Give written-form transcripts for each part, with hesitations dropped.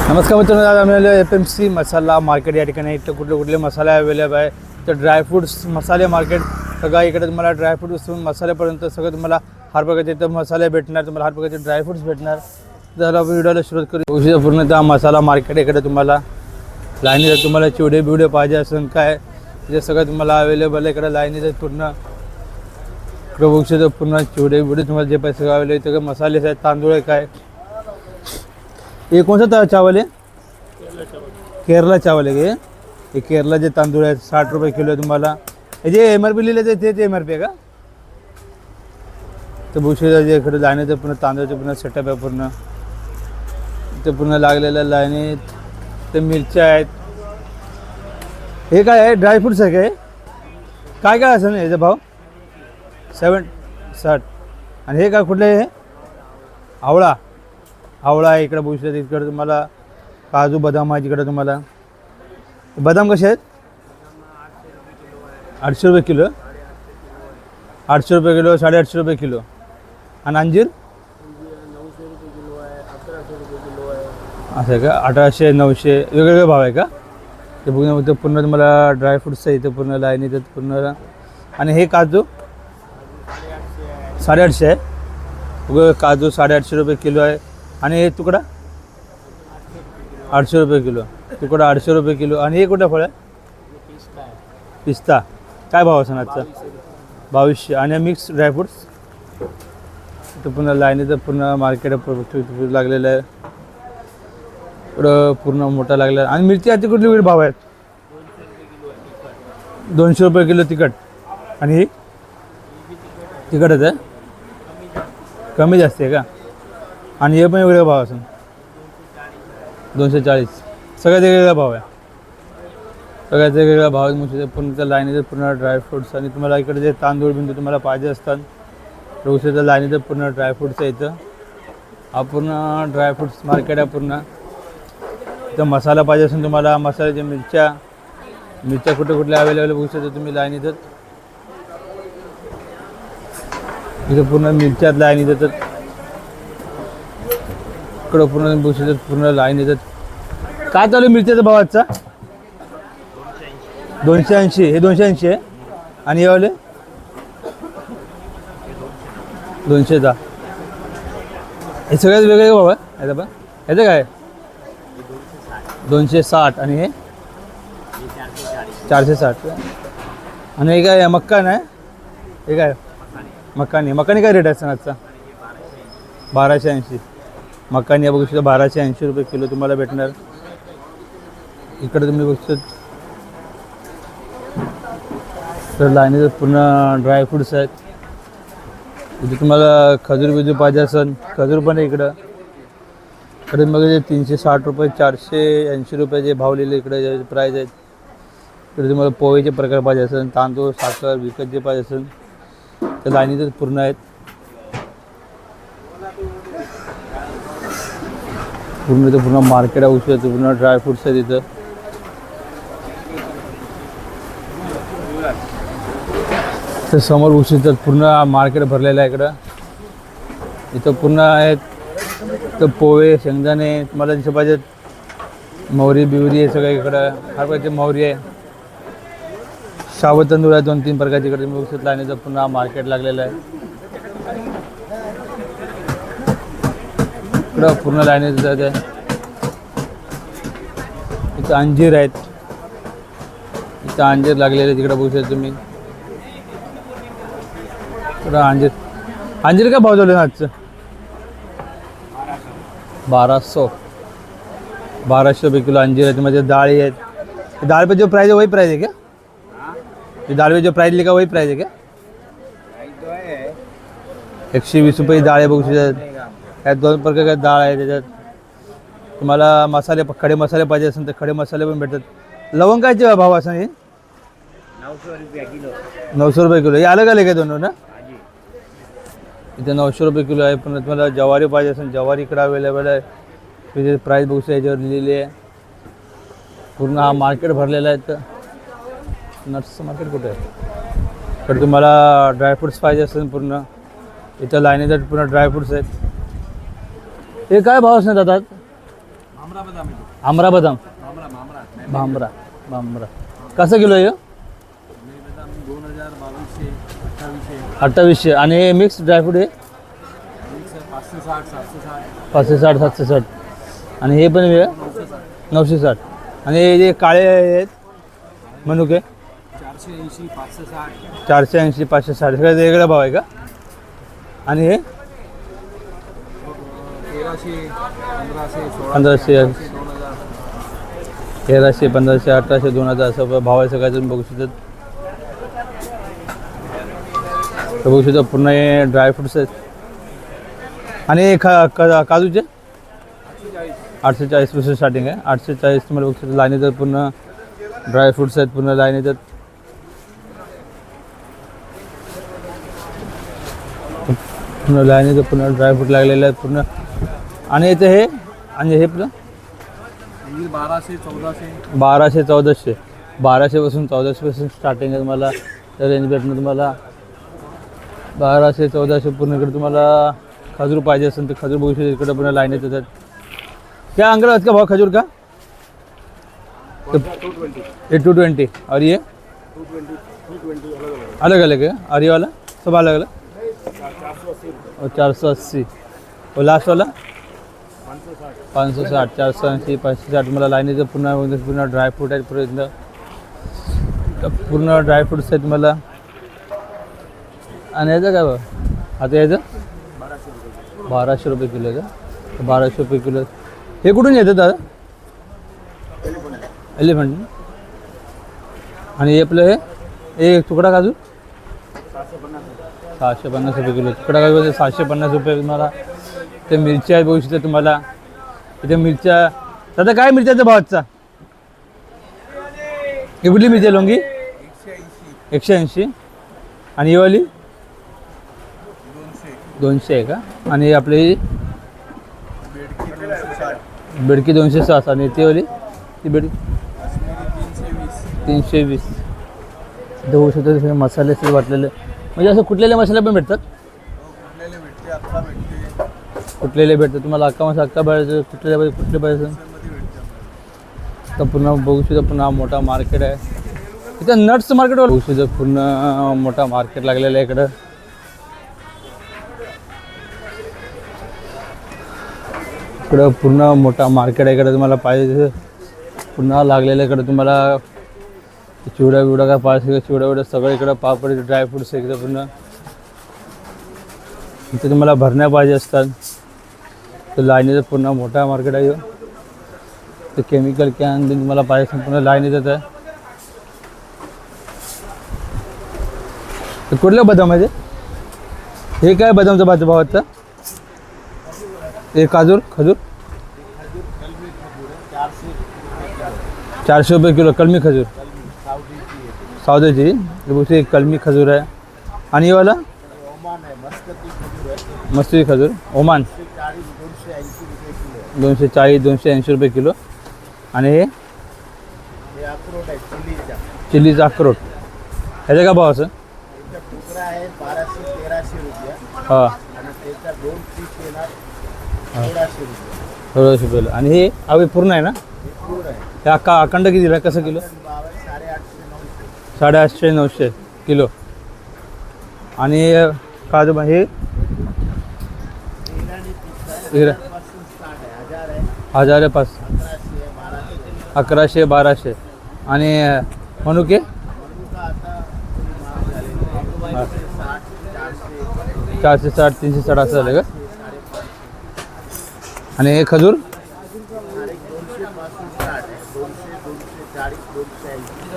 नमस्कार मित्रांनो, आज आम्ही FMC मसाला मार्केट या ठिकाणी इथं कुठले मसाले अवेलेबल आहे. तर ड्रायफ्रूट्स मसाले मार्केट सगळं इकडे तुम्हाला ड्रायफ्रूटपासून मसाल्यापर्यंत सगळं तुम्हाला हर प्रकारचे इथं मसाले भेटणार, तुम्हाला हर प्रकारचे ड्रायफ्रूट्स भेटणार. तर व्हिडिओला सुरुवात करू. पूर्ण त्या मसाला मार्केट इकडे तुम्हाला लाईनीत तुम्हाला चिवडे बिवडे पाहिजे असेल काय ते सगळं तुम्हाला अवेलेबल आहे. इकडे लाईनीत पूर्ण इकडे पूर्ण चिवडे बिवडे तुम्हाला जे पाहिजे सगळं अवेलेबल. सगळं मसाले आहेत, तांदूळ आहे काय. ये कौन सा चावल है? केरला चावल है. ये केरला जे तांदूळ आहेत 60 रुपये किलो आहे तुम्हाला. हे जे MRP लिहिलं ते MRP आहे का? तर भुशीचा जे इकडे लाईनीत पूर्ण तांदूळचे पूर्ण सेटअप आहे. पूर्ण ते पूर्ण लागलेल्या लाईनीत ते मिरच्या आहेत. हे काय आहे? ड्रायफ्रूट्स आहे काय? काय काय असं ना याचा भाव? 60. आणि हे काय कुठले आहे? आवळा आहे इकडे भुशीचा. इकडे तुम्हाला काजू बदाम आहे. इकडे तुम्हाला बदाम कसे आहेत? 800 रुपये किलो. 800 रुपये किलो, 850 रुपये किलो. आणि अंजीर असं आहे का? 1800 900 वेगवेगळे भाव आहे का? ते बघून ते पूर्ण तुम्हाला ड्रायफ्रूट्स आहे इथं पूर्ण लाईन इथं पूर्ण. आणि हे काजू 850 आहे. बघ काजू 850 रुपये किलो आहे. आणि हे तुकडा 800 रुपये किलो. तुकडा 800 रुपये किलो. आणि हे कुठं फळ आहे? पिस्ता. काय भाव असं आजचा? 2200. आणि मिक्स ड्रायफ्रूट्स इथं पूर्ण लाईनीचं पूर्ण मार्केट लागलेलं आहे. इकडं पूर्ण मोठा लागलेला आहे. आणि मिरची आजची कुठली वेगळी भाव आहेत? 200 रुपये किलो तिखट. आणि ही तिखटच आहे, कमी जास्त आहे का? आणि हे पण वेगळा भाव असेल 240. सगळ्यात वेगवेगळा भाव आहे. सगळ्यात वेगवेगळा भाव म्हणजे पूर्ण त्या लाईनीचं पूर्ण ड्रायफ्रूट्स. आणि तुम्हाला इकडे जे तांदूळ बिंदू तुम्हाला पाहिजे असतात रोसेच्या लाईनीचं पूर्ण ड्रायफ्रूट्स आहे इथं. हा पूर्ण ड्रायफ्रूट्स मार्केट आहे पूर्ण. इथं मसाला पाहिजे असेल तुम्हाला, मसाल्याच्या मिरच्या कुठे अवेलेबल बघू शकता तुम्ही लाईनीत. इथं पूर्ण मिरच्यात लाईन येतात. इकडं पूर्ण बघू पूर्ण लाईन येतात. काय चालू आहे मिरच्याचा भाव आजचा? 280. हे 280 आहे. आणि हे वाले 210. हे सगळ्यात वेगळे भाव आहे. याचा पण ह्याचं काय 260. आणि हे 460. आणि हे काय मक्का नाही? हे काय मकानी काय रेट आहे आजचा? 1280. मकानी बघू शकता 1280 रुपये किलो तुम्हाला भेटणार. इकडे तुम्ही बघू शकता तर लाईनीचं पूर्ण ड्रायफ्रूट्स आहेत. इथे तुम्हाला खजूर बिजूर पाहिजे असेल खजूर पण आहे इकडं. इकडे मग 360 रुपये 480 रुपये भाव लिहिले इकडे प्राईज आहेत. इकडे तुम्हाला पोहेचे प्रकार पाहिजे असेल, तांदूळ साखर विकत जे पाहिजे असेल तर लाईनीतच पूर्ण आहेत. पूर्ण इथं पूर्ण मार्केट आहे उशिरा. पूर्ण ड्रायफ्रूट्स आहेत इथं. तर समोर उशिरा पूर्ण मार्केट भरलेलं आहे इकडं. इथं पूर्ण आहेत तर पोहे शेंगदाणे तुम्हाला जसं पाहिजे. मोहरी बिवरी आहे सगळं इकडं. हर प्रकारची मोहरी आहे. सावध तांदूळ आहे 2-3 प्रकारचे इकडे तुम्ही लाईनीचं पुन्हा मार्केट लागलेलं आहे. इकडं पूर्ण लाईनीत जात आहे. इथं अंजीर आहेत. इथं अंजीर लागलेले तिकडे बघू शकता तुम्ही. इकडं अंजीर काय भाव चालू आहे आजचं? 1200 रुपये किलो अंजीर आहे. म्हणजे डाळी आहेत. डाळ पे जो प्राइस है वही प्राइस है क्या? ये दाल में जो प्राइस लिखा वही प्राइस है क्या? 120 रुपये डाळ आहे बघू शकता. यात 2 प्रकारच्या डाळ आहे. त्याच्यात तुम्हाला मसाले खडे मसाले पाहिजे असेल तर खडे मसाले पण भेटतात. लवंग कायचे भाव असं हे? 900 रुपये किलो. 900 रुपये किलो. हे अलग अलग आहे दोनों ना? इथे 900 रुपये किलो आहे. पण तुम्हाला ज्वारी पाहिजे असेल ज्वारी इकडे अवेलेबल आहे. त्याची प्राईस बघू शकता याच्यावर लिहिलेली आहे. पूर्ण हा मार्केट भरलेला आहे. तर नट्सचं मार्केट कुठे आहे? तर तुम्हाला ड्रायफ्रूट्स पाहिजे असेल पूर्ण इथं लाईनीत पूर्ण ड्रायफ्रूट्स आहेत. हे काय भाव असणार दादा? आमरा बदाम भांबरा भांबरा कसं किलो आहे 2800 आणि मिक्स ड्रायफ्रूट आहे 560 760 आणि हे पण वेळ 960 आणि हे जे काळे आहेत मनुके 480 560 सगळ्यात वेगळा भाव आहे का आणि हे 1500 1300 1500 1800 2000 असं भाव आहे सगळ्यात तुम्ही बघू शकता बघू शकता पूर्ण हे ड्रायफ्रुट्स आहेत आणि काजूचे 840 पासून स्टार्टिंग आहे 840 तुम्हाला बघू शकता लाईन येतात पूर्ण ड्रायफ्रुट्स आहेत पूर्ण लाईन येतात पूर्ण लाईन येतात पूर्ण ड्रायफ्रूट लागलेले आहेत पूर्ण आणि इथे हे आणि हे पूर्ण 1200 1400 1200 पासून 1400 पासून स्टार्टिंग आहे तुम्हाला रेंज भेटणं तुम्हाला 1200 1400 पूर्ण इकडे तुम्हाला खजूर पाहिजे असेल तर खजूर बघू शकता इकडे पूर्ण लाईन येतात क्या अंकल आज का भाव खजूर का ये 220 और ये 220 अलग अलग है और ये वाला सब अलग अलग और 480 और लास्ट वाला 560 480 560 मला लाईन येतं पूर्ण ड्रायफ्रूट आहे पूर्ण ड्रायफ्रूट्स आहेत मला आणि याचं काय भाव आता याचं 1200 रुपये किलो आहे का 1200 रुपये किलो हे कुठून येतं दादा एलिफंट आणि हे आपलं हे तुकडा काजू 750 रुपये किलो तुकडा काजू 750 रुपये तुम्हाला ते मिरच्या बघू शकता तुम्हाला इथे मिरच्या दादा काय मिरच्याचा भाव आजचा ही कुठली मिरची लोंगी 180 आणि ही वाली 200 आहे का आणि आपली बेडकी 260 आणि ती वाली ती बेडकी 320 होऊ शकतं मसाले असे वाटलेले म्हणजे असं कुठलेले मसाले पण भेटतात कुठलेले भेटतात तुम्हाला अख्खा मसाला अख्खा पाहिजे कुठले पाहिजे तर पुन्हा बघू शकता पुन्हा मोठा मार्केट आहे इथं नट्स मार्केट बघू शकता पूर्ण मोठा मार्केट लागलेला आहे इकडं इकडं पूर्ण मोठा मार्केट आहे इकडे तुम्हाला पाहिजे पुन्हा लागलेलं इकडे तुम्हाला चिवडा बिवडा काय पाहिजे चिवडा सगळं इकडं पापड ड्रायफ्रुट्स इकडे पूर्ण इथे तुम्हाला भरण्या पाहिजे असतात तर लाईनीचं पूर्ण मोठा मार्केट आहे ते केमिकल कॅन तुम्हाला पाहिजे पूर्ण लाईन येतात आहे तर कुठलं बदाम आहे हे काय बदामचा भाव आता हे खजूर 400 रुपये किलो कलमी खजूर सावदेची बघू कलमी खजूर आहे आणि हे वाला मस्ती खजूर ओमान 240 280 रुपये किलो आणि हे चिलीचा अक्रोट ह्याचा का भाव असं हां 1600 रुपयाला आणि हे अवे पूर्ण आहे ना हे अखंड कितीला आहे कसं किलो 850 900 किलो आणि काजू हे 1500 1100 1200 आणि मनुके 460 360 असं झालं का आणि हे खजूर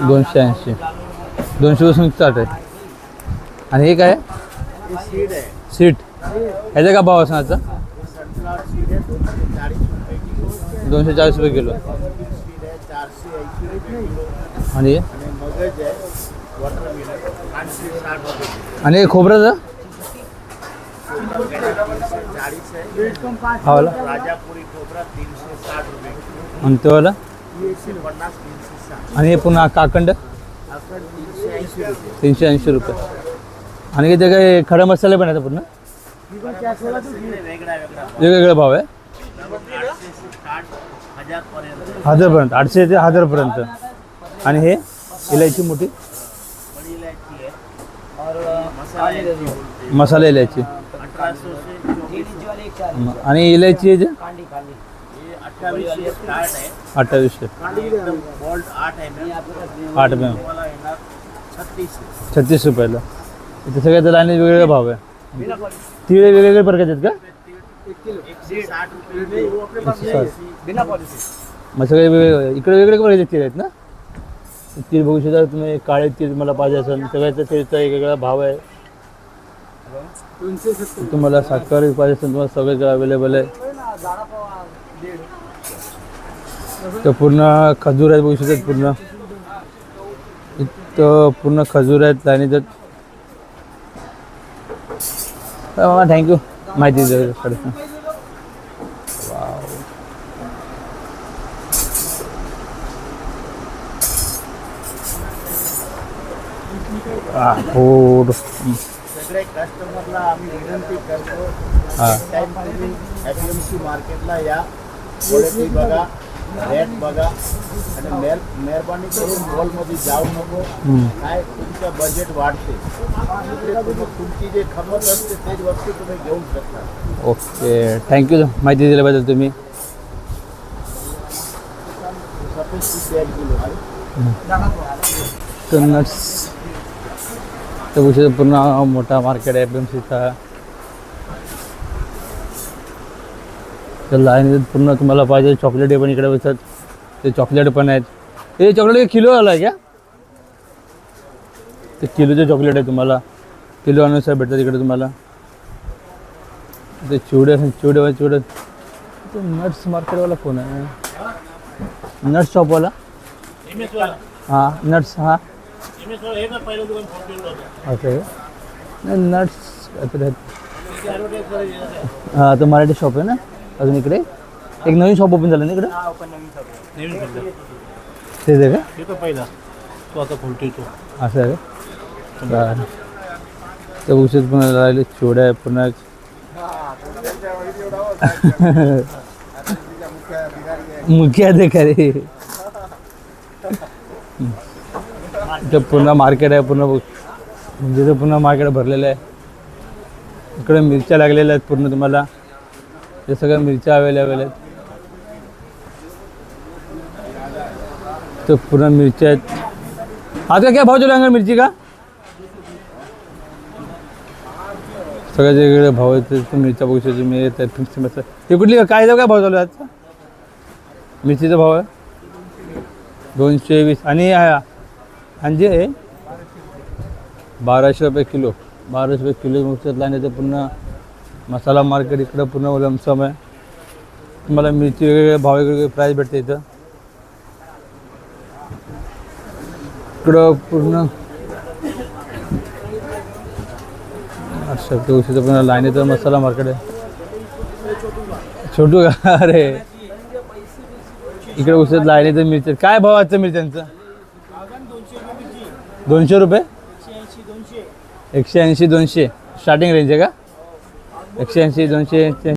280 200 स्टार्ट आहे आणि हे काय सीट ह्याचा का भाव असणार आता 240 रुपये किलो आणि हे खोबऱ्याचं हा वाला आणि तो वाला आणि हे पुन्हा काकंड 380 रुपये आणि इथे काही खडे मसाले पण आहेत पूर्ण वेगवेगळे भाव आहे 1000पर्यंत 1000पर्यंत 800 ते 1000पर्यंत. आणि हे इलायची मोठी बड़ी इलायची है और मसाला इलायची बोलते हैं। मसाला इलायची 1800 से 2400 आणि इलायची आहे जे ये 2800 स्टार्ट है। 2800 एकदम बोल्ड 8 है मैम 8 में वाला येणार 3600। 36 रुपयाला. इथे सगळ्यात लाईनीत वेगवेगळे भाव आहे. तिळे वेगवेगळे प्रकारचे आहेत का? 160 रुपये बिना मग सगळे वेगवेगळे इकडे वेगवेगळे प्रकारचे तीळ आहेत ना. तीळ बघू शकता तुम्ही. काळे तीळ मला पाहिजे असेल सगळ्याचा तीळचा वेगवेगळा भाव आहे. तुम्हाला साखर पाहिजे असेल तुम्हाला सगळं अवेलेबल आहे. तर पूर्ण खजूर आहेत बघू शकतात. पूर्ण इथं पूर्ण खजूर आहेत लाईनीत. मामा थँक्यू माहिती दिल्याकडे. हो सगळे कस्टमरला आम्ही विनंती करतो हां टाइम तुम्ही FMC मार्केटला या, क्वालिटी बघा, रेट बघा आणि मेहरबानी करून मॉलमध्ये जाऊ नको. काय तुमचं बजेट वाढते इकडे तुमची जे खपत असते तेच वस्तू तुम्ही घेऊ शकता. ओके थँक्यू माहिती दिल्याबद्दल तुम्ही. सफेद बॅग किलो तर नट्स तर बघू पूर्ण मोठा मार्केट आहे FMCचा. तर लाईन पूर्ण तुम्हाला पाहिजे चॉकलेट पण इकडे बसतात. ते चॉकलेट पण आहेत. हे चॉकलेट किलो आला आहे का? ते किलोचे चॉकलेट आहे तुम्हाला किलो अनुसार भेटतात इकडे तुम्हाला. ते चिवडे चिवडे ते नट्स मार्केटवाला कोण आहे? नट्स शॉपवाला हां नट्स हां असं आहे नाही नट्स काहीतरी आहेत. हां तर मराठी शॉप आहे ना. अजून इकडे एक नवीन शॉप ओपन झालं ना इकडे. तेच आहे का? तो पहिला तो आता खोलतोय तो असं आहे का? ते उशीर पुन्हा राहिले चिवड्या आहे पुन्हा. मुख्य अधिकारी इथं पूर्ण मार्केट आहे. पूर्ण म्हणजे पूर्ण मार्केट भरलेलं आहे. इकडे मिरच्या लागलेल्या आहेत पूर्ण तुम्हाला. हे सगळ्या मिरच्या अवेलेबल आहेत. तर पूर्ण मिरच्या आहेत. आता काय भाव चालू आहे मिरची का? सगळ्या वेगवेगळे भाव आहेत. मिरच्या बघू शकतो तुम्ही. हे कुठली काय काय भाव चालू आहे आजचा? मिरचीचा भाव आहे 220 आणि अंजी आहे 1200 रुपये किलो. 1200 रुपये किलो मुख्यत लाईन येते. पूर्ण मसाला मार्केट इकडं पूर्ण लमसम आहे. तुम्हाला मिरची वेगवेगळे भाव वेगवेगळे प्राईस भेटते इथं. इकडं पूर्ण अच्छा पूर्ण लाईन येतं. मसाला मार्केट आहे. छोटू का? अरे इकडे उसत लाईन येतं. मिरची काय भाव आजचं मिरच्यांचं? 200 रुपये 180 200 स्टार्टिंग रेंज आहे का? 180 200